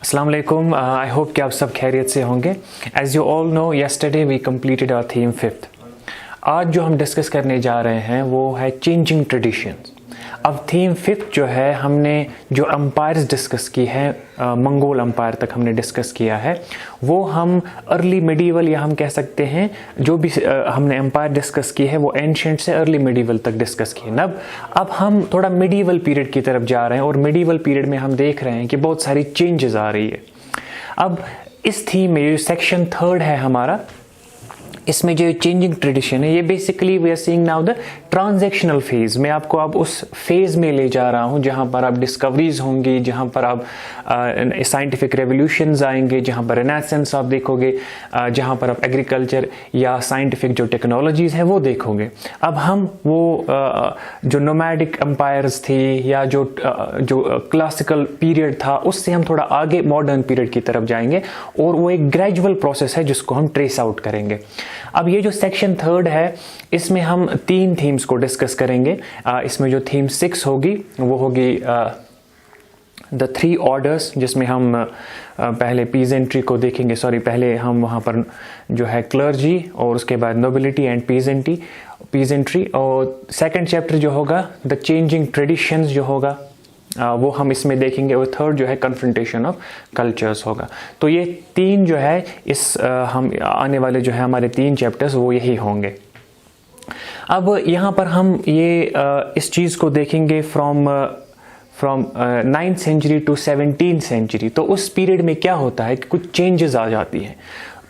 अस्सलाम वालेकुम। I hope कि आप सब खैरियत से होंगे। As you all know yesterday we completed our theme 5th। आज जो हम डिस्कस करने जा रहे हैं वो है चेंजिंग ट्रेडिशंस। अब थीम 5th जो है, हमने जो अम्पायर्स डिस्कस की है, मंगोल अम्पायर तक हमने डिस्कस किया है, वो हम अर्ली मिडीवल या हम कह सकते हैं जो भी हमने अम्पायर डिस्कस की है वो एंशिएंट से अर्ली मिडीवल तक डिस्कस की है। अब हम थोड़ा मिडीवल पीरियड की तरफ जा रहे हैं और मिडीवल पीरियड में हम देख रहे हैं कि बहुत सारी चेंजेस आ रही है। अब इस थीम में जो सेक्शन 3rd है हमारा, इसमें जो चेंजिंग ट्रेडिशन है, ये basically we are seeing now the transactional phase. मैं आपको अब उस फेज में ले जा रहा हूँ जहाँ पर अब डिस्कवरीज होंगी, जहाँ पर अब साइंटिफिक रेवोल्यूशंस आएंगे, जहाँ पर रेनेसेंस आप देखोगे, जहाँ पर आप एग्रीकल्चर या साइंटिफिक जो टेक्नोलॉजीज है वो देखोगे। अब हम वो जो नोमैडिक एम्पायर्स थी या जो क्लासिकल पीरियड था उससे हम थोड़ा आगे मॉडर्न पीरियड की तरफ जाएंगे और वो एक ग्रेजुअल प्रोसेस है जिसको हम ट्रेस आउट करेंगे। अब ये जो सेक्शन 3rd है, इसमें हम 3 थीम्स को डिस्कस करेंगे। इसमें जो थीम 6 होगी वो होगी द 3 ऑर्डर्स, जिसमें हम पहले पीजेंट्री को देखेंगे। पहले हम वहाँ पर जो है क्लर्जी और उसके बाद नोबिलिटी एंड पीजेंट्री, और सेकंड चैप्टर जो होगा द चेंजिंग ट्रेडिशंस जो होगा वो हम इसमें देखेंगे, और 3rd जो है कन्फ्रंटेशन ऑफ कल्चर्स होगा। तो ये 3 जो है इस हम आने वाले जो है हमारे 3 चैप्टर्स वो यही होंगे। अब यहाँ पर हम ये इस चीज़ को देखेंगे from 9th century to 17th century. तो उस पीरियड में क्या होता है कि कुछ चेंजेस आ जाती हैं,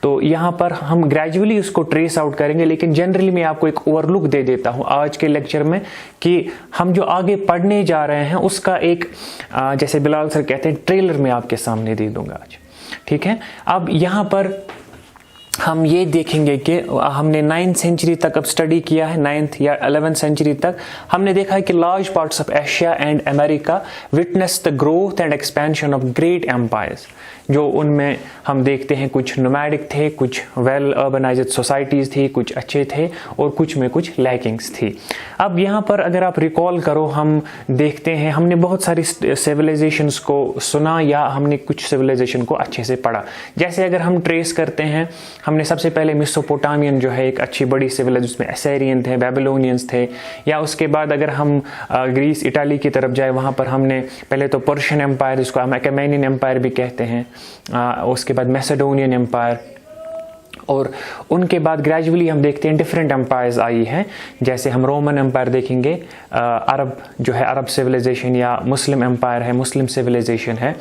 तो यहाँ पर हम ग्रेजुअली उसको ट्रेस आउट करेंगे। लेकिन जनरली मैं आपको एक ओवरलुक दे देता हूँ आज के लेक्चर में कि हम जो आगे पढ़ने जा रहे हैं उसका एक जैसे बिलाल सर कहते हैं ट्रेलर में आपके सामने दे दूंगा आज, ठीक है। अब यहाँ पर हम ये देखेंगे कि हमने 9th सेंचुरी तक अब स्टडी किया है, 9th या 11th सेंचुरी तक हमने देखा है कि large parts of Asia and America witness the growth and expansion of great empires. जो उनमें हम देखते हैं कुछ नोमैडिक थे, कुछ वेल अर्बनाइज्ड सोसाइटीज़ थी, कुछ अच्छे थे और कुछ में कुछ लैकिंग्स थी। अब यहाँ पर अगर आप रिकॉल करो, हम देखते हैं हमने बहुत सारी सिविलाइजेशंस को सुना या हमने कुछ सिविलाइजेशन को अच्छे से पढ़ा। जैसे अगर हम ट्रेस करते हैं, हमने सबसे पहले मेसोपोटामियन जो है एक अच्छी बड़ी सिविलाइजेशन, जिसमें असेरियन थे, बेबीलोनियंस थे, या उसके बाद अगर हम ग्रीस इटाली की तरफ जाए, वहाँ पर हमने पहले तो पर्शियन एम्पायर, जिसको हम अकेमेनियन एम्पायर भी कहते हैं, उसके बाद मैसेडोनियन एम्पायर, और उनके बाद ग्रेजुअली हम देखते हैं डिफरेंट एम्पायर्स आई हैं। जैसे हम रोमन एम्पायर देखेंगे, अरब जो है अरब सिविलाइजेशन, या मुस्लिम एम्पायर है, मुस्लिम सिविलाइजेशन है,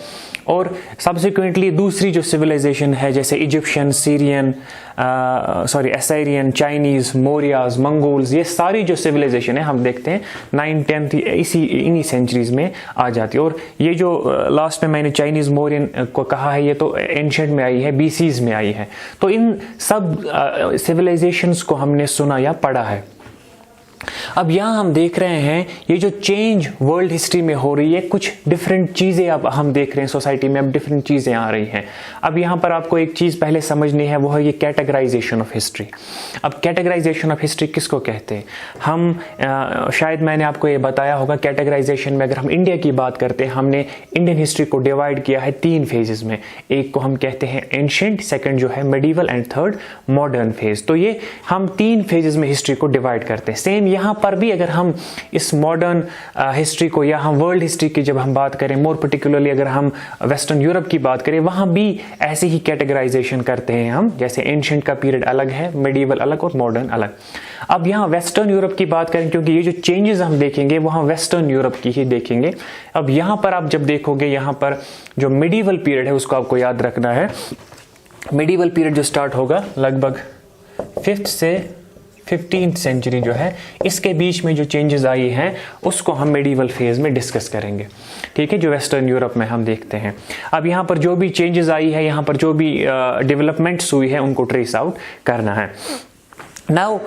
और सब्सिक्वेंटली दूसरी जो सिविलाइजेशन है जैसे Egyptian, Syrian, Assyrian, Chinese, Mauryas, Mongols, ये सारी जो सिविलाइजेशन है हम देखते हैं 9th 10th इन्हीं सेंचुरीज में आ जाती है। और ये जो लास्ट में मैंने चाइनीज मौर्यन को कहा है, ये तो एंशिएंट में आई है, BCs में आई है। तो इन सब सिविलाइजेशंस को हमने सुना या पढ़ा है। अब यहाँ हम देख रहे हैं ये जो चेंज वर्ल्ड हिस्ट्री में हो रही है, कुछ डिफरेंट चीज़ें अब हम देख रहे हैं सोसाइटी में, अब डिफरेंट चीज़ें आ रही हैं। अब यहाँ पर आपको एक चीज़ पहले समझनी है, वो है ये कैटेगराइजेशन ऑफ हिस्ट्री। अब कैटेगराइजेशन ऑफ हिस्ट्री किसको कहते हैं? हम शायद मैंने आपको ये बताया होगा, कैटेगराइजेशन में अगर हम इंडिया की बात करते हैं, हमने इंडियन हिस्ट्री को डिवाइड किया है 3 फेजेस में। एक को हम कहते हैं एंशिएंट, सेकेंड जो है medieval, and 3rd modern phase. तो ये हम 3 फेजेस में हिस्ट्री को डिवाइड करते हैं। सेम यहाँ पर भी अगर हम इस मॉडर्न हिस्ट्री को या हम वर्ल्ड हिस्ट्री की जब हम बात करें, मोर पर्टिकुलरली अगर हम वेस्टर्न यूरोप की बात करें, वहां भी ऐसे ही कैटेगराइजेशन करते हैं हम। जैसे एंशिएंट का पीरियड अलग है, मिडीवल अलग और मॉडर्न अलग। अब यहाँ वेस्टर्न यूरोप की बात करें, क्योंकि ये जो चेंजेस हम देखेंगे वहां वेस्टर्न यूरोप की ही देखेंगे। अब यहाँ पर आप जब देखोगे, यहाँ पर जो मिडीवल पीरियड है उसको आपको याद रखना है। मिडीवल पीरियड जो स्टार्ट होगा लगभग 5th से 15th सेंचुरी जो है, इसके बीच में जो चेंजेस आई हैं उसको हम मिडीवल फेज में डिस्कस करेंगे, ठीक है, जो वेस्टर्न यूरोप में हम देखते हैं। अब यहाँ पर जो भी चेंजेस आई है, यहाँ पर जो भी डेवलपमेंट्स हुई है, उनको ट्रेस आउट करना है। नाउ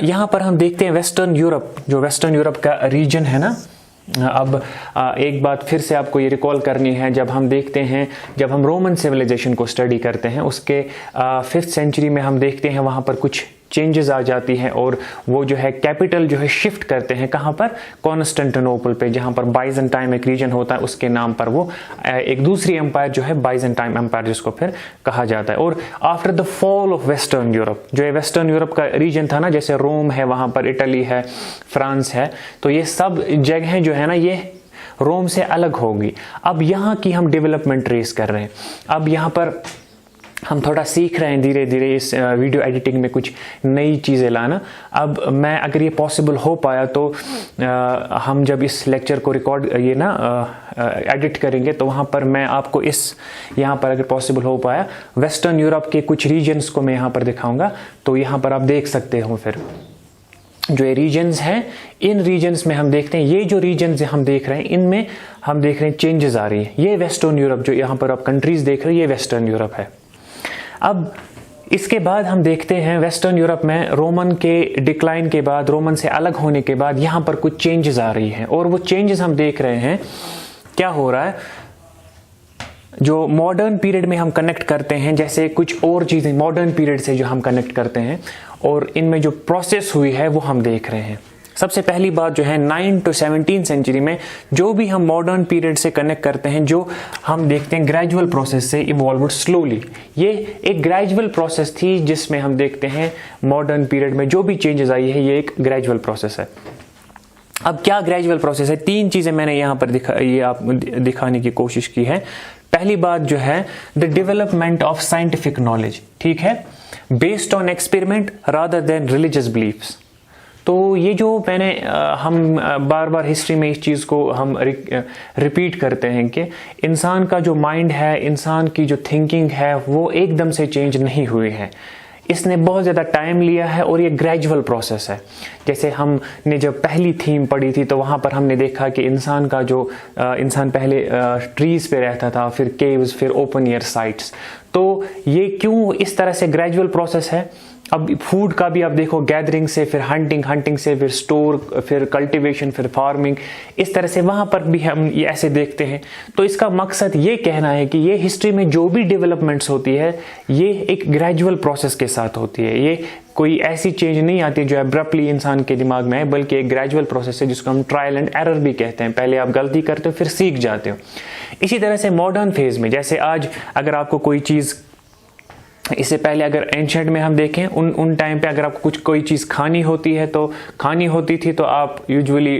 यहाँ पर हम देखते हैं वेस्टर्न यूरोप, जो वेस्टर्न यूरोप का रीजन है ना। अब एक बात फिर से आपको ये रिकॉल करनी है, जब हम देखते हैं, जब हम रोमन सिविलाइजेशन को स्टडी करते हैं, उसके 5th सेंचुरी में हम देखते हैं वहाँ पर कुछ चेंजेस आ जाती हैं और वो जो है कैपिटल जो है शिफ्ट करते हैं कहाँ पर, कॉन्स्टेंटिनोपल पे, जहाँ पर बाइजेंटाइन एक रीजन होता है उसके नाम पर वो एक दूसरी एम्पायर जो है बाइजेंटाइन एम्पायर जिसको फिर कहा जाता है। और after the fall of western Europe, जो है वेस्टर्न यूरोप का रीजन था ना, जैसे रोम है, वहाँ पर इटली है, फ्रांस है, तो ये सब जगह जो है ना ये रोम से अलग होगी। अब यहाँ की हम डेवलपमेंट ट्रेस कर रहे हैं। अब यहाँ पर हम थोड़ा सीख रहे हैं धीरे धीरे इस वीडियो एडिटिंग में कुछ नई चीज़ें लाना। अब मैं अगर ये पॉसिबल हो पाया तो हम जब इस लेक्चर को रिकॉर्ड ये ना एडिट करेंगे तो वहाँ पर मैं आपको इस यहाँ पर अगर पॉसिबल हो पाया वेस्टर्न यूरोप के कुछ रीजन्स को मैं यहाँ पर दिखाऊंगा। तो यहाँ पर आप देख सकते हो फिर जो ये रीजन्स हैं, इन रीजन्स में हम देखते हैं ये जो रीजन्स हम देख रहे हैं इनमें हम देख रहे हैं चेंजेस आ रही है। ये वेस्टर्न यूरोप जो यहाँ पर आप कंट्रीज देख रहे हैं ये वेस्टर्न यूरोप है। अब इसके बाद हम देखते हैं वेस्टर्न यूरोप में रोमन के डिक्लाइन के बाद, रोमन से अलग होने के बाद यहाँ पर कुछ चेंजेस आ रही हैं और वो चेंजेस हम देख रहे हैं क्या हो रहा है। जो मॉडर्न पीरियड में हम कनेक्ट करते हैं, जैसे कुछ और चीज़ें मॉडर्न पीरियड से जो हम कनेक्ट करते हैं और इनमें जो प्रोसेस हुई है वो हम देख रहे हैं। सबसे पहली बात जो है 9 to 17 सेंचुरी में जो भी हम मॉडर्न पीरियड से कनेक्ट करते हैं, जो हम देखते हैं ग्रेजुअल प्रोसेस से इवॉल्व्ड स्लोली। ये एक ग्रेजुअल प्रोसेस थी जिसमें हम देखते हैं मॉडर्न पीरियड में जो भी चेंजेस आई है ये एक ग्रेजुअल प्रोसेस है। अब क्या ग्रेजुअल प्रोसेस है, तीन चीजें मैंने यहाँ पर दिखाने की कोशिश की है। पहली बात जो है the development of scientific knowledge, ठीक है, based on experiment rather than religious beliefs. तो ये जो मैंने हम बार बार हिस्ट्री में इस चीज़ को हम रिपीट करते हैं कि इंसान का जो माइंड है, इंसान की जो थिंकिंग है वो एकदम से चेंज नहीं हुई है, इसने बहुत ज़्यादा टाइम लिया है और ये ग्रेजुअल प्रोसेस है। जैसे हमने जब पहली थीम पढ़ी थी तो वहाँ पर हमने देखा कि इंसान का जो इंसान पहले ट्रीज़ पे रहता था, फिर केव्स, फिर ओपन एयर साइट्स। तो ये क्यों इस तरह से ग्रेजुअल प्रोसेस है। अब फूड का भी आप देखो, गैदरिंग से फिर हंटिंग, हंटिंग से फिर स्टोर, फिर कल्टीवेशन, फिर फार्मिंग, इस तरह से वहाँ पर भी हम ये ऐसे देखते हैं। तो इसका मकसद ये कहना है कि ये हिस्ट्री में जो भी डेवलपमेंट्स होती है ये एक ग्रेजुअल प्रोसेस के साथ होती है। ये कोई ऐसी चेंज नहीं आती जो एब्रप्टली इंसान के दिमाग में है, बल्कि एक ग्रेजुअल प्रोसेस है जिसको हम ट्रायल एंड एरर भी कहते हैं। पहले आप गलती करते हो फिर सीख जाते हो। इसी तरह से मॉडर्न फेज में, जैसे आज अगर आपको कोई चीज़, इससे पहले अगर एंशिएंट में हम देखें उन टाइम पे अगर आपको कोई चीज़ खानी होती थी तो आप यूजुअली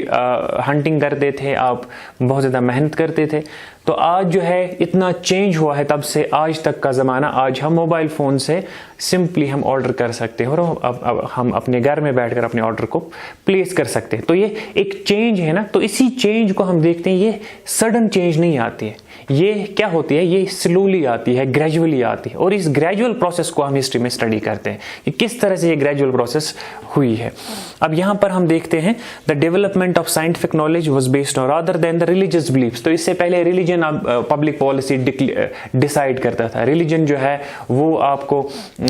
हंटिंग करते थे, आप बहुत ज़्यादा मेहनत करते थे। तो आज जो है इतना चेंज हुआ है तब से आज तक का ज़माना। आज हम मोबाइल फ़ोन से सिंपली हम ऑर्डर कर सकते हैं और अब हम अपने घर में बैठकर अपने ऑर्डर को प्लेस कर सकते हैं। तो ये एक चेंज है ना, तो इसी चेंज को हम देखते हैं। ये सडन चेंज नहीं आती है, ये क्या होती है, ये स्लोली आती है, ग्रेजुअली आती है। और इस ग्रेजुअल प्रोसेस को हम हिस्ट्री में स्टडी करते हैं कि किस तरह से ये ग्रेजुअल प्रोसेस हुई है। अब यहाँ पर हम देखते हैं the development of scientific knowledge was based on rather than the religious beliefs. तो इससे पहले रिलीजन पब्लिक पॉलिसी डिसाइड करता था। रिलीजन जो है वो आपको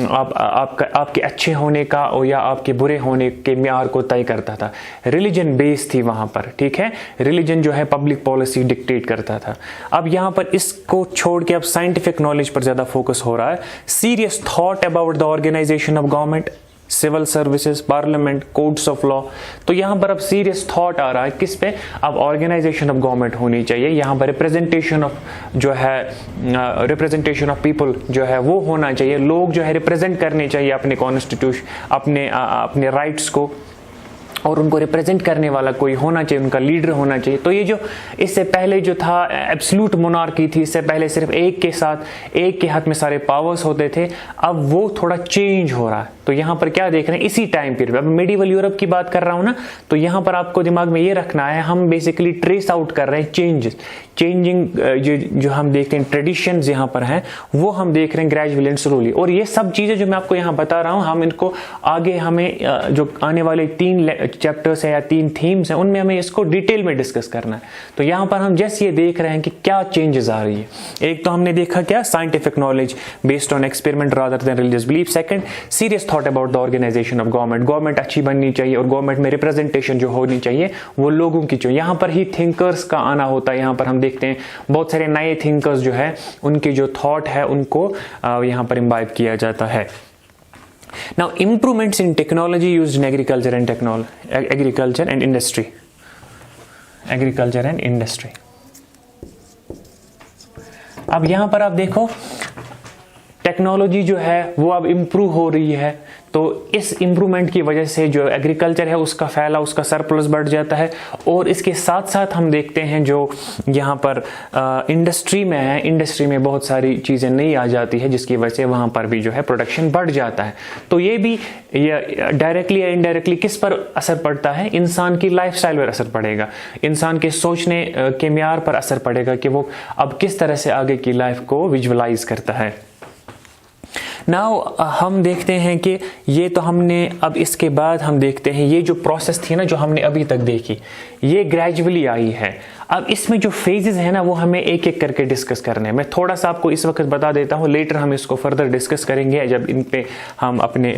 आपके अच्छे होने का और या आपके बुरे होने के म्यार को तय करता था। रिलीजन बेस थी वहां पर, ठीक है। रिलीजन जो है पब्लिक पॉलिसी डिक्टेट करता था। अब यहाँ पर इसको छोड़ के अब साइंटिफिक नॉलेज पर ज्यादा फोकस हो रहा है। Serious thought about the organisation of government, civil services, parliament, codes of law. तो यहाँ पर अब सीरियस थॉट आ रहा है किस पे, अब ऑर्गेनाइजेशन ऑफ गवर्नमेंट होनी चाहिए। यहाँ पर रिप्रेजेंटेशन ऑफ जो है रिप्रेजेंटेशन ऑफ पीपल जो है वो होना चाहिए। लोग जो है रिप्रेजेंट करने चाहिए अपने कॉन्स्टिट्यूशन, अपने राइट्स को, और उनको रिप्रेजेंट करने वाला कोई होना चाहिए, उनका लीडर होना चाहिए। तो ये जो इससे पहले जो था एब्सोल्यूट मोनार्की थी, इससे पहले सिर्फ एक के हाथ में सारे पावर्स होते थे। अब वो थोड़ा चेंज हो रहा है। तो यहाँ पर क्या देख रहे हैं, इसी टाइम पीरियड, अब मेडिवल यूरोप की बात कर रहा हूँ ना, तो यहाँ पर आपको दिमाग में ये रखना है, हम बेसिकली ट्रेस आउट कर रहे हैं चेंजिंग जो हम देखते हैं ट्रेडिशंस यहाँ पर हैं, वो हम देख रहे हैं ग्रेजुअली एंड स्लोली। और ये सब चीजें जो मैं आपको यहाँ बता रहा हूँ, हम इनको आगे हमें जो आने वाले 3 चैप्टर्स है या 3 थीम्स हैं, उनमें हमें इसको डिटेल में डिस्कस करना है। तो यहाँ पर हम जैसे ये देख रहे हैं कि क्या चेंजेस आ रही है। एक तो हमने देखा क्या, scientific knowledge based on experiment rather than religious belief. Second, serious thought about the organisation of government. Government अच्छी बननी चाहिए और गवर्नमेंट में रिप्रेजेंटेशन जो होनी चाहिए वो लोगों की चाहिए। यहाँ पर ही थिंकर्स का आना होता है। यहाँ पर हम देखते हैं बहुत सारे नए थिंकर्स जो है, उनके जो थॉट है उनको यहाँ पर इम्बाइब किया जाता है। Now, improvements in technology used in agriculture and industry. अब यहां पर आप देखो टेक्नोलॉजी जो है वो अब इम्प्रूव हो रही है, तो इस इम्प्रूवमेंट की वजह से जो एग्रीकल्चर है उसका फैला, उसका सरप्लस बढ़ जाता है। और इसके साथ साथ हम देखते हैं जो यहाँ पर इंडस्ट्री में है, इंडस्ट्री में बहुत सारी चीज़ें नई आ जाती है जिसकी वजह से वहाँ पर भी जो है प्रोडक्शन बढ़ जाता है। तो ये भी डायरेक्टली या इनडायरेक्टली किस पर असर पड़ता है? इंसान की लाइफस्टाइल पर असर पड़ेगा, इंसान के सोचने के म्यार पर असर पड़ेगा कि वो अब किस तरह से आगे की लाइफ को विजुअलाइज करता है। नाउ हम देखते हैं कि ये तो हमने, अब इसके बाद हम देखते हैं ये जो प्रोसेस थी ना जो हमने अभी तक देखी, ये ग्रेजुअली आई है। अब इसमें जो फेजेस है ना वो हमें एक एक करके डिस्कस करने हैं। मैं थोड़ा सा आपको इस वक्त बता देता हूँ, लेटर हम इसको फर्दर डिस्कस करेंगे जब इन पे हम अपने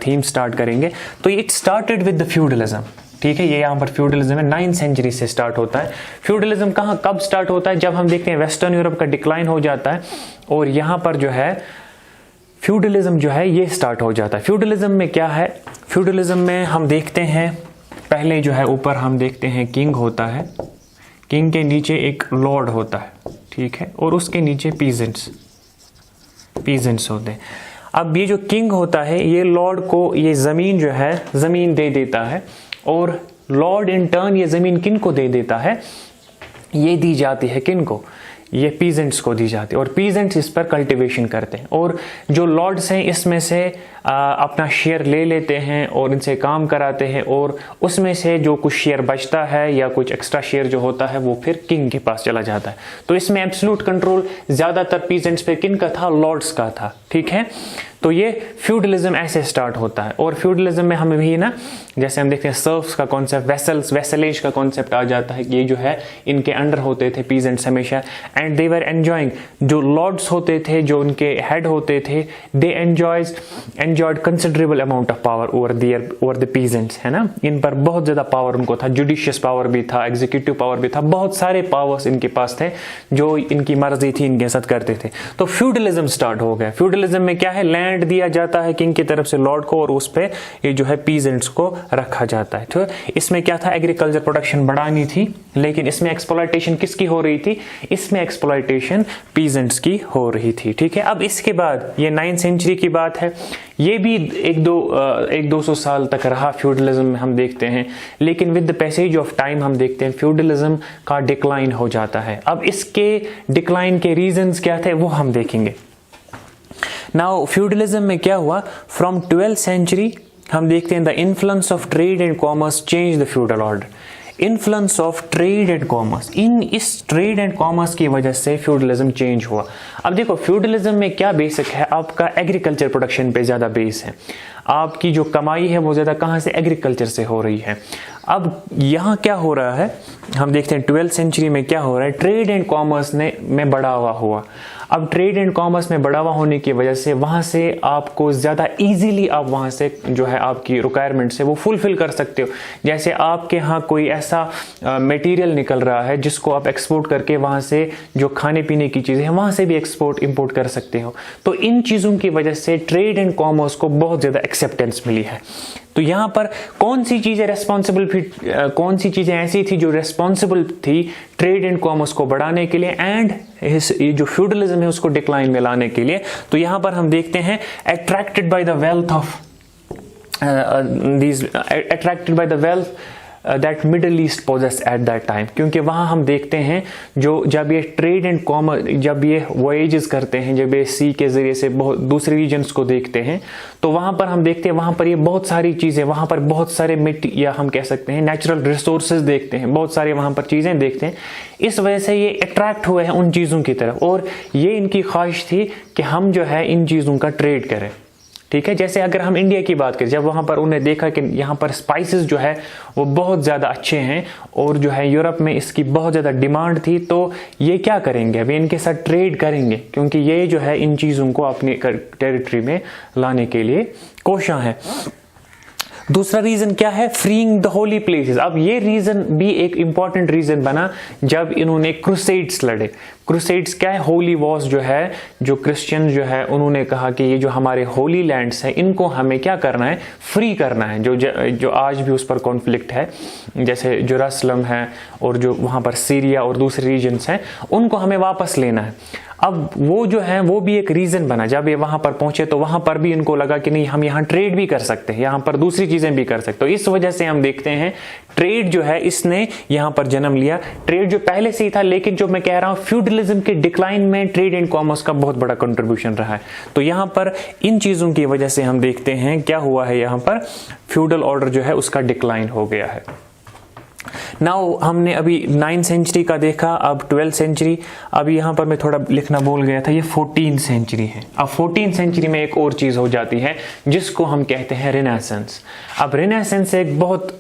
थीम स्टार्ट करेंगे। तो it started with the feudalism, ठीक है, ये यहाँ पर फ्यूडलिज्म है, 9th सेंचुरी से स्टार्ट होता है। फ्यूडलिज्म कब स्टार्ट होता है? जब हम देखते हैं वेस्टर्न यूरोप का डिक्लाइन हो जाता है और यहाँ पर जो है फ्यूडलिज्म जो है ये स्टार्ट हो जाता है। फ्यूडलिज्म में क्या है? फ्यूडलिज्म में हम देखते हैं पहले जो है ऊपर हम देखते हैं किंग होता है, किंग के नीचे एक लॉर्ड होता है, ठीक है, और उसके नीचे पीजेंट्स होते हैं। अब ये जो किंग होता है ये लॉर्ड को ये जमीन जो है जमीन दे देता है, और लॉर्ड इन टर्न ये जमीन किन को दे देता है? ये दी जाती है किन को? ये पीजेंट्स को दी जाती है, और पीजेंट्स इस पर कल्टीवेशन करते हैं, और जो लॉर्ड्स हैं इसमें से अपना शेयर ले लेते हैं और इनसे काम कराते हैं, और उसमें से जो कुछ शेयर बचता है या कुछ एक्स्ट्रा शेयर जो होता है वो फिर किंग के पास चला जाता है। तो इसमें एब्सोल्यूट कंट्रोल ज्यादातर पीजेंट्स पे किन का था? लॉर्ड्स का था, ठीक है। तो ये फ्यूडलिज्म ऐसे स्टार्ट होता है। और फ्यूडलिज्म में हमें भी ना, जैसे हम देखते हैं सर्फ्स का कॉन्सेप्ट, वेसलेज का कॉन्सेप्ट आ जाता है कि ये जो है इनके अंडर होते थे पीजेंट्स हमेशा, एंड दे वर एंजॉयिंग, जो लॉर्ड्स होते थे, जो उनके हेड होते थे, they enjoyed considerable amount of power over the peasants, है ना। इन पर बहुत ज्यादा पावर उनको था, जुडिशियस पावर भी था, एग्जीक्यूटिव पावर भी था, बहुत सारे पावर्स इनके पास थे जो इनकी मर्जी थी इनके साथ करते थे। तो फ्यूडलिज्म स्टार्ट हो गया। फ्यूडलिज्म में क्या है? लैंड दिया जाता है किंग की तरफ से लॉर्ड को, और उस पे ये जो है पीजेंट्स को रखा जाता है। तो इसमें क्या था? एग्रीकल्चर प्रोडक्शन बढ़ानी थी, लेकिन इसमें एक्सप्लॉयटेशन किसकी हो रही थी? इसमें एक्सप्लॉयटेशन पीजेंट्स की हो रही थी, ठीक है। अब इसके बाद ये 9th सेंचुरी की बात है, ये भी 100-200 साल तक रहा फ्यूडलिज्म में हम देखते हैं, लेकिन with the passage of time हम देखते हैं फ्यूडलिज्म का डिक्लाइन हो जाता है। अब इसके डिक्लाइन के रीजंस क्या थे वो हम देखेंगे। नाउ फ्यूडलिज्म में क्या हुआ? फ्रॉम 12th सेंचुरी हम देखते हैं the influence of trade and commerce change the feudal order. Influence of trade and commerce, इस ट्रेड एंड कॉमर्स की वजह से फ्यूडलिज्म चेंज हुआ। अब देखो फ्यूडलिज्म में क्या बेसिक है? आपका एग्रीकल्चर प्रोडक्शन पे ज्यादा बेस है, आपकी जो कमाई है वो ज्यादा कहां से? एग्रीकल्चर से हो रही है। अब यहाँ क्या हो रहा है हम देखते हैं 12th सेंचुरी में क्या हो रहा है? ट्रेड एंड कॉमर्स में बढ़ावा हुआ। अब ट्रेड एंड कॉमर्स में बढ़ावा होने की वजह से वहां से आपको ज्यादा इजीली आप वहां से जो है आपकी रिक्वायरमेंट से वो फुलफिल कर सकते हो। जैसे आपके यहाँ कोई ऐसा मटेरियल निकल रहा है जिसको आप एक्सपोर्ट करके वहां से जो खाने पीने की चीजें हैं वहां से भी एक्सपोर्ट इंपोर्ट कर सकते हो। तो इन चीजों की वजह से ट्रेड एंड कॉमर्स को बहुत ज्यादा एक्सेप्टेंस मिली है। तो यहाँ पर कौन सी चीजें ऐसी थी जो रेस्पॉन्सिबल थी ट्रेड एंड कॉमर्स को बढ़ाने के लिए एंड ये जो फ्यूडलिज्म है उसको डिक्लाइन में लाने के लिए? तो यहाँ पर हम देखते हैं attracted by the wealth that Middle East possess at that time, क्योंकि वहां हम देखते हैं जो जब ये ट्रेड एंड कॉमर्स, जब ये वॉयेजेस करते हैं, जब ये सी के जरिए से बहुत दूसरे रीजन्स को देखते हैं, तो वहां पर हम देखते हैं वहां पर ये बहुत सारी चीजें, वहां पर बहुत सारे या हम कह सकते हैं नेचुरल रिसोर्सेज देखते हैं, बहुत सारे वहां पर चीजें देखते हैं। इस वजह से ये अट्रैक्ट हुए हैं उन चीजों की तरफ, और ये इनकी ख्वाहिश थी कि हम जो है इन चीजों का ट्रेड करें, ठीक है। जैसे अगर हम इंडिया की बात करें, जब वहां पर उन्हें देखा कि यहाँ पर स्पाइसेस जो है वो बहुत ज्यादा अच्छे हैं और जो है यूरोप में इसकी बहुत ज्यादा डिमांड थी, तो ये क्या करेंगे? वे इनके साथ ट्रेड करेंगे, क्योंकि ये जो है इन चीजों को अपनी टेरिटरी में लाने के लिए कोशिश है। दूसरा रीजन क्या है, फ्रीइंग द होली प्लेसेस। अब ये रीजन भी एक इंपॉर्टेंट रीजन बना जब इन्होंने क्रूसेड्स लड़े। क्रूसेड्स क्या है, होली वॉर्स जो है, जो क्रिश्चियन जो है उन्होंने कहा कि ये जो हमारे होली लैंड्स हैं इनको हमें क्या करना है, फ्री करना है। जो आज भी उस पर कॉन्फ्लिक्ट है, जैसे जेरूसलम है और जो वहाँ पर सीरिया और दूसरे रीजन्स हैं, उनको हमें वापस लेना है। अब वो जो है वो भी एक रीजन बना। जब ये वहां पर पहुंचे तो वहां पर भी इनको लगा कि नहीं, हम यहाँ ट्रेड भी कर सकते हैं, यहाँ पर दूसरी चीजें भी कर सकते हैं। तो इस वजह से हम देखते हैं ट्रेड जो है इसने यहाँ पर जन्म लिया। ट्रेड जो पहले से ही था, लेकिन जो मैं कह रहा हूँ फ्यूडलिज्म के डिक्लाइन में ट्रेड एंड कॉमर्स का बहुत बड़ा कंट्रीब्यूशन रहा है। तो यहाँ पर इन चीजों की वजह से हम देखते हैं क्या हुआ है, यहाँ पर फ्यूडल ऑर्डर जो है उसका डिक्लाइन हो गया है। नाउ हमने अभी 9th सेंचुरी का देखा, अब 12th सेंचुरी। अभी यहाँ पर मैं थोड़ा लिखना भूल गया था, ये 14th सेंचुरी है। अब 14th सेंचुरी में एक और चीज हो जाती है जिसको हम कहते हैं रिनेसेंस। अब रिनेसेंस एक बहुत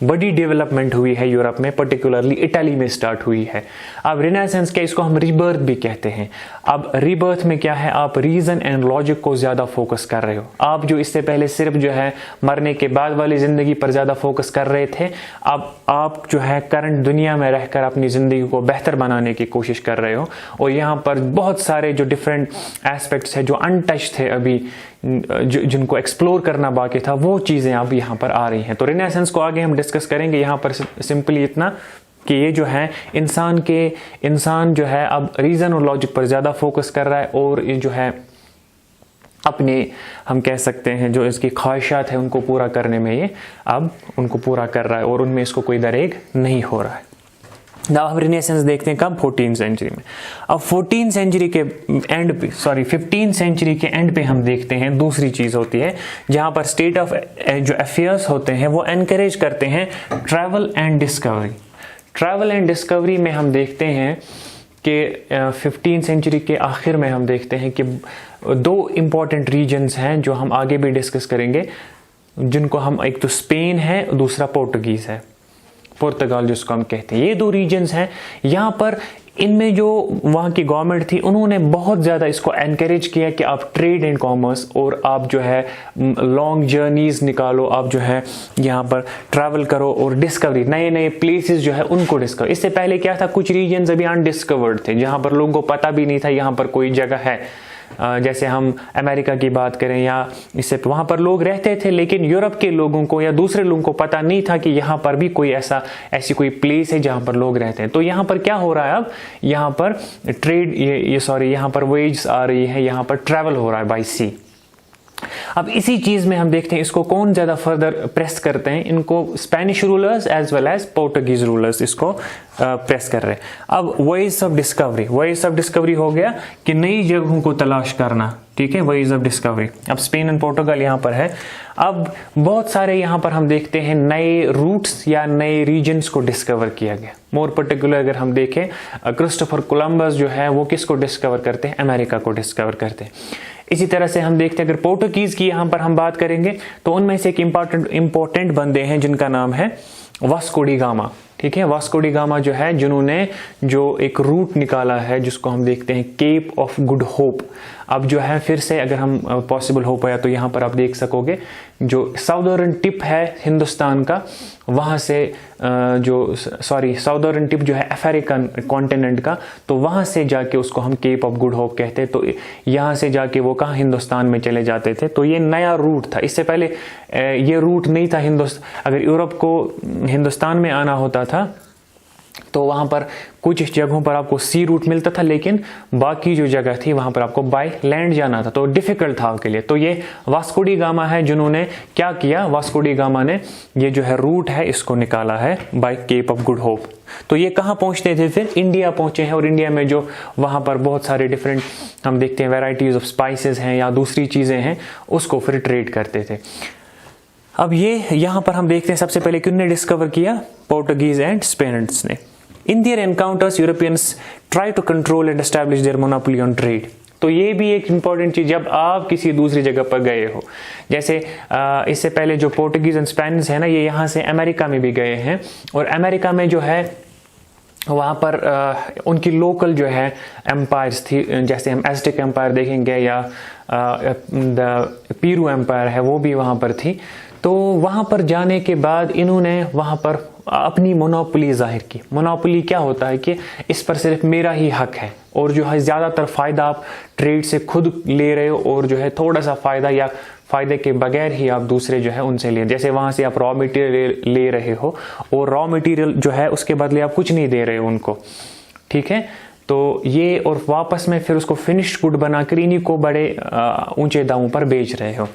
बड़ी डेवलपमेंट हुई है यूरोप में, पर्टिकुलरली इटली में स्टार्ट हुई है। अब रिनेसेंस क्या, इसको हम रीबर्थ भी कहते हैं। अब रीबर्थ में क्या है, आप रीजन एंड लॉजिक को ज्यादा फोकस कर रहे हो। आप जो इससे पहले सिर्फ जो है मरने के बाद वाली जिंदगी पर ज्यादा फोकस कर रहे थे, अब आप जो है करंट दुनिया में रहकर अपनी जिंदगी को बेहतर बनाने की कोशिश कर रहे हो। और यहाँ पर बहुत सारे जो डिफरेंट एस्पेक्ट्स है जो अनटच थे अभी, जिनको एक्सप्लोर करना बाकी था, वो चीजें अब यहाँ पर आ रही हैं। तो रिनेसेंस को आगे हम डिस्कस करेंगे। यहाँ पर सिंपली इतना कि ये जो है इंसान जो है अब रीजन और लॉजिक पर ज्यादा फोकस कर रहा है, और ये जो है अपने हम कह सकते हैं जो इसकी ख्वाहिशात है उनको पूरा करने में ये अब उनको पूरा कर रहा है, और उनमें इसको कोई दरेग नहीं हो रहा है। नाउ हम रिनेसेंस देखते हैं कब, 14th सेंचुरी में। अब 14th सेंचुरी के एंड पे, 15th सेंचुरी के एंड पे हम देखते हैं दूसरी चीज होती है, जहां पर स्टेट ऑफ जो अफेयर्स होते हैं वो एनकरेज करते हैं travel and discovery. Travel and discovery में हम देखते हैं कि 15th सेंचुरी के आखिर में हम देखते हैं कि दो इंपॉर्टेंट रीजन्स हैं जो हम आगे भी डिस्कस करेंगे, जिनको हम, एक तो स्पेन है, दूसरा पोर्टुगीज है, पुर्तगाल जिसको हम कहते हैं। ये दो रीजन्स हैं। यहाँ पर इनमें जो वहाँ की गवर्नमेंट थी उन्होंने बहुत ज़्यादा इसको एनकरेज किया कि आप ट्रेड एंड कॉमर्स और आप जो है लॉन्ग जर्नीज निकालो, आप जो है यहाँ पर ट्रैवल करो और डिस्कवरी, नए नए प्लेसेस जो है उनको डिस्कवर। इससे पहले क्या था, कुछ रीजन्स अभी अनडिस्कवर्ड थे, जहाँ पर लोगों को पता भी नहीं था यहाँ पर कोई जगह है। जैसे हम अमेरिका की बात करें, या इससे वहां पर लोग रहते थे, लेकिन यूरोप के लोगों को या दूसरे लोगों को पता नहीं था कि यहाँ पर भी कोई ऐसी कोई प्लेस है जहां पर लोग रहते हैं। तो यहाँ पर क्या हो रहा है, अब यहाँ पर ट्रेड यहाँ पर वेज आ रही है, यहाँ पर ट्रैवल हो रहा है बाय सी। अब इसी चीज में हम देखते हैं इसको कौन ज्यादा फर्दर प्रेस करते हैं, इनको Spanish rulers as well as Portuguese rulers इसको प्रेस कर रहे हैं। अब वेज ऑफ डिस्कवरी हो गया कि नई जगहों को तलाश करना, ठीक है, वेज ऑफ डिस्कवरी। अब स्पेन एंड पोर्टुगल यहाँ पर है। अब बहुत सारे यहाँ पर हम देखते हैं नए रूट्स या नए रीजन्स को डिस्कवर किया गया। मोर पर्टिकुलर अगर हम देखें, क्रिस्टोफर कोलंबस जो है वो किसको डिस्कवर करते हैं, अमेरिका को डिस्कवर करते हैं। इसी तरह से हम देखते हैं, अगर पोर्टुगीज की यहाँ पर हम बात करेंगे तो उनमें से एक इंपॉर्टेंट बंदे हैं जिनका नाम है वास्को डी गामा, ठीक है। वास्को डी गामा जो है, जिन्होंने जो एक रूट निकाला है जिसको हम देखते हैं केप ऑफ गुड होप। अब जो है फिर से अगर हम पॉसिबल हो पाया तो यहाँ पर आप देख सकोगे जो साउदर्न टिप है हिंदुस्तान का, वहाँ से साउदर्न टिप जो है अफ्रीकन कॉन्टिनेंट का, तो वहाँ से जाके उसको हम केप ऑफ गुड होप कहते हैं। तो यहाँ से जाके वो कहाँ, हिंदुस्तान में चले जाते थे। तो ये नया रूट था, इससे पहले ये रूट नहीं था अगर यूरोप को हिंदुस्तान में आना होता था तो वहां पर कुछ जगहों पर आपको सी रूट मिलता था, लेकिन बाकी जो जगह थी वहां पर आपको बाय लैंड जाना था, तो डिफिकल्ट था आपके लिए। तो ये वास्को डी गामा है जिन्होंने क्या किया, वास्को डी गामा ने ये जो है रूट है इसको निकाला है by Cape of Good Hope. तो ये कहाँ पहुंचते थे, फिर इंडिया पहुंचे हैं, और इंडिया में जो वहां पर बहुत सारे डिफरेंट हम देखते हैं वैरायटीज ऑफ स्पाइसेस हैं या दूसरी चीजें हैं, उसको फिर ट्रेड करते थे। अब ये यहाँ पर हम देखते हैं सबसे पहले किसने डिस्कवर किया, पोर्टुगीज एंड स्पेनियर्ड्स ने। In their encounters, Europeans try to control and establish their monopoly on trade. तो ये भी एक इंपॉर्टेंट चीज, जब आप किसी दूसरी जगह पर गए हो, जैसे इससे पहले जो पोर्टुगीज एंड स्पेनिश है ना, ये यहाँ से अमेरिका में भी गए हैं, और अमेरिका में जो है वहाँ पर उनकी लोकल जो है एम्पायर्स थी, जैसे हम एज़टेक एम्पायर देखेंगे या द पीरू एम्पायर है, वो भी वहाँ पर थी। तो वहाँ पर जाने के बाद इन्होंने वहाँ पर अपनी मोनोपोली जाहिर की। मोनोपोली क्या होता है कि इस पर सिर्फ मेरा ही हक है और जो है ज़्यादातर फ़ायदा आप ट्रेड से खुद ले रहे हो और जो है थोड़ा सा फ़ायदा या फ़ायदे के बगैर ही आप दूसरे जो है उनसे ले, जैसे वहाँ से आप रॉ मटेरियल ले रहे हो और रॉ मटेरियल जो है उसके बदले आप कुछ नहीं दे रहे हो उनको, ठीक है। तो ये और वापस में फिर उसको फिनिश्ड गुड बनाकर इन्हीं को बड़े ऊंचे दामों पर बेच रहे हो।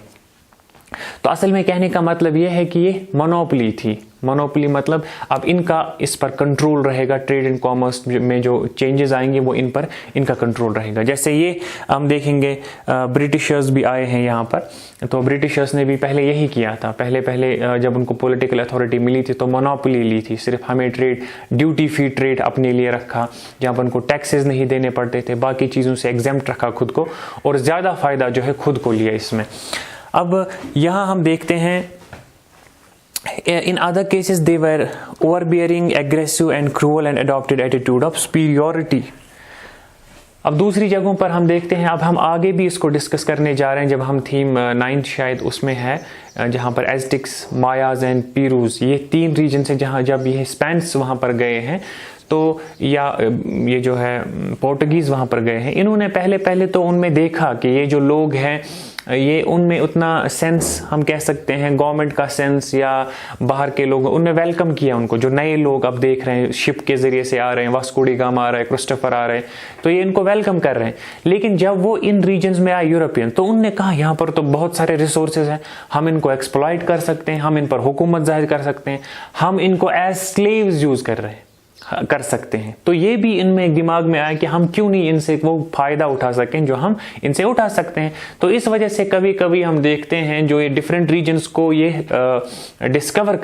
तो असल में कहने का मतलब ये है कि ये मोनोपोली थी। मोनोपोली मतलब अब इनका इस पर कंट्रोल रहेगा, ट्रेड एंड कॉमर्स में जो चेंजेस आएंगे वो इन पर इनका कंट्रोल रहेगा। जैसे ये हम देखेंगे ब्रिटिशर्स भी आए हैं यहाँ पर, तो ब्रिटिशर्स ने भी पहले यही किया था। पहले जब उनको पॉलिटिकल अथॉरिटी मिली थी तो मोनोपोली ली थी, सिर्फ हमें ट्रेड ड्यूटी फ्री ट्रेड अपने लिए रखा, जहाँ पर उनको टैक्सेस नहीं देने पड़ते थे, बाकी चीज़ों से एग्जेम्प्ट रखा खुद को और ज़्यादा फ़ायदा जो है खुद को लिया इसमें। अब यहाँ हम देखते हैं in other cases they were overbearing, aggressive and cruel and adopted attitude of superiority। अब दूसरी जगहों पर हम देखते हैं, अब हम आगे भी इसको डिस्कस करने जा रहे हैं जब हम थीम 9 शायद उसमें है, जहाँ पर एज़्टेक्स, मायाज एंड पीरूज, ये 3 रीजन से जहाँ जब ये स्पेनिश वहाँ पर गए हैं तो या ये जो है पोर्टुगीज़ वहाँ पर गए हैं, इन्होंने पहले तो उनमें देखा कि ये जो लोग हैं ये उनमें उतना सेंस हम कह सकते हैं गवर्नमेंट का सेंस या बाहर के लोग, उनने वेलकम किया उनको। जो नए लोग अब देख रहे हैं शिप के ज़रिए से आ रहे हैं, वास्को डी गामा आ रहा है, क्रिस्टोफर आ रहे हैं, तो ये इनको वेलकम कर रहे हैं। लेकिन जब वो इन रीजन्स में आए यूरोपियन, तो उनने कहा यहाँ पर तो बहुत सारे रिसोर्सेज हैं, हम इनको एक्सप्लॉइट कर सकते हैं, हम इन पर हुकूमत जाहिर कर सकते हैं, हम इनको एज स्लेव्स यूज़ कर सकते हैं। तो ये भी इनमें दिमाग में आया कि हम क्यों नहीं इनसे वो फायदा उठा सकें जो हम इनसे उठा सकते हैं। तो इस वजह से कभी कभी हम देखते हैं जो ये डिफरेंट रीजन्स को ये डिस्कवर